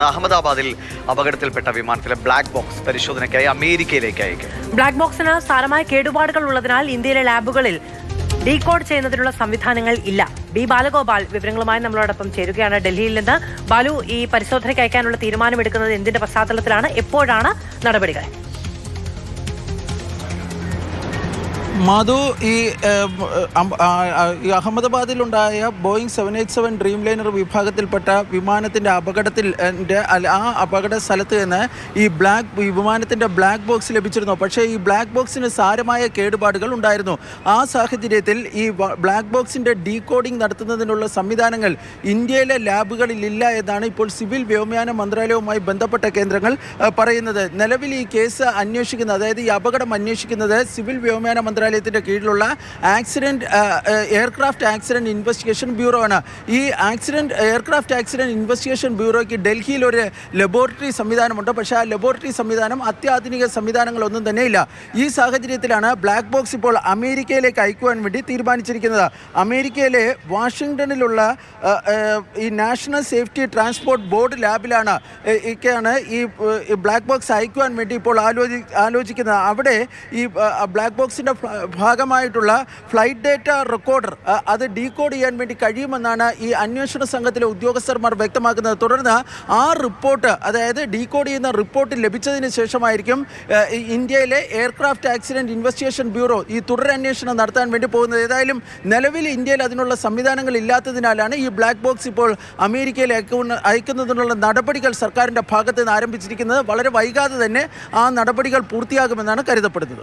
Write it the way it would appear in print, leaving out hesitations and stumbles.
അഹമ്മദാബാദിൽ അപകടത്തിൽപ്പെട്ട വിമാനത്തിലെ ബ്ലാക്ക് ബോക്സ് പരിശോധനയ്ക്കായി അമേരിക്കയിലേക്ക് അയക്കും. ബ്ലാക്ക് ബോക്സിന് സാരമായ കേടുപാടുകൾ ഉള്ളതിനാൽ ഇന്ത്യയിലെ ലാബുകളിൽ ഡീകോഡ് ചെയ്യുന്നതിനുള്ള സംവിധാനങ്ങൾ ഇല്ല. ബി ബാലഗോപാൽ വിവരങ്ങളുമായി നമ്മളോടൊപ്പം ചേരുകയാണ് ഡൽഹിയിൽ നിന്ന്. ബാലു, ഈ പരിശോധനയ്ക്ക് അയക്കാനുള്ള തീരുമാനമെടുക്കുന്നത് എന്തിന്റെ പശ്ചാത്തലത്തിലാണ്? എപ്പോഴാണ് നടപടികൾ? മധു, ഈ അഹമ്മദാബാദിലുണ്ടായ ബോയിങ് 787 ഡ്രീം ലൈനർ വിഭാഗത്തിൽപ്പെട്ട വിമാനത്തിൻ്റെ ആ അപകട സ്ഥലത്ത് നിന്ന് ഈ വിമാനത്തിൻ്റെ ബ്ലാക്ക് ബോക്സ് ലഭിച്ചിരുന്നു. പക്ഷേ ഈ ബ്ലാക്ക് ബോക്സിന് സാരമായ കേടുപാടുകൾ ഉണ്ടായിരുന്നു. ആ സാഹചര്യത്തിൽ ഈ ബ്ലാക്ക് ബോക്സിൻ്റെ ഡീകോഡിംഗ് നടത്തുന്നതിനുള്ള സംവിധാനങ്ങൾ ഇന്ത്യയിലെ ലാബുകളിൽ ഇല്ല എന്നാണ് ഇപ്പോൾ സിവിൽ വ്യോമയാന മന്ത്രാലയവുമായി ബന്ധപ്പെട്ട കേന്ദ്രങ്ങൾ പറയുന്നത്. നിലവിൽ ഈ കേസ് അന്വേഷിക്കുന്നത്, അതായത് ഈ അപകടം അന്വേഷിക്കുന്നത് സിവിൽ വ്യോമയാന മന്ത്രാലയത്തിൻ്റെ കീഴിലുള്ള എയർക്രാഫ്റ്റ് ആക്സിഡന്റ് ഇൻവെസ്റ്റിഗേഷൻ ബ്യൂറോ ആണ്. ഈ എയർക്രാഫ്റ്റ് ആക്സിഡന്റ് ഇൻവെസ്റ്റിഗേഷൻ ബ്യൂറോയ്ക്ക് ഡൽഹിയിൽ ഒരു ലബോറട്ടറി സംവിധാനമുണ്ട്. പക്ഷേ ആ ലബോറട്ടറി സംവിധാനം അത്യാധുനിക സംവിധാനങ്ങളൊന്നും തന്നെയില്ല. ഈ സാഹചര്യത്തിലാണ് ബ്ലാക്ക് ബോക്സ് ഇപ്പോൾ അമേരിക്കയിലേക്ക് അയക്കുവാൻ വേണ്ടി തീരുമാനിച്ചിരിക്കുന്നത്. അമേരിക്കയിലെ വാഷിങ്ടണിലുള്ള ഈ നാഷണൽ സേഫ്റ്റി ട്രാൻസ്പോർട്ട് ബോർഡ് ലാബിലാണ് ഈ ബ്ലാക്ക് ബോക്സ് അയക്കുവാൻ വേണ്ടി ഇപ്പോൾ ആലോചിക്കുന്നത്. അവിടെ ഈ ബ്ലാക്ക് ബോക്സിൻ്റെ ഭാഗമായിട്ടുള്ള ഫ്ലൈറ്റ് ഡേറ്റ റെക്കോർഡർ അത് ഡീകോഡ് ചെയ്യാൻ വേണ്ടി കഴിയുമെന്നാണ് ഈ അന്വേഷണ സംഘത്തിലെ ഉദ്യോഗസ്ഥന്മാർ വ്യക്തമാക്കുന്നത്. തുടർന്ന് ആ റിപ്പോർട്ട്, അതായത് ഡീകോഡ് ചെയ്യുന്ന റിപ്പോർട്ട് ലഭിച്ചതിന് ശേഷമായിരിക്കും ഇന്ത്യയിലെ എയർക്രാഫ്റ്റ് ആക്സിഡന്റ് ഇൻവെസ്റ്റിഗേഷൻ ബ്യൂറോ ഈ തുടരന്വേഷണം നടത്താൻ വേണ്ടി പോകുന്നത്. ഏതായാലും നിലവിൽ ഇന്ത്യയിൽ അതിനുള്ള സംവിധാനങ്ങൾ ഇല്ലാത്തതിനാലാണ് ഈ ബ്ലാക്ക് ബോക്സ് ഇപ്പോൾ അമേരിക്കയിലേക്ക് അയക്കുന്നതിനുള്ള നടപടികൾ സർക്കാരിൻ്റെ ഭാഗത്ത് നിന്ന് ആരംഭിച്ചിരിക്കുന്നത്. വളരെ വൈകാതെ തന്നെ ആ നടപടികൾ പൂർത്തിയാകുമെന്നാണ് കരുതപ്പെടുന്നത്.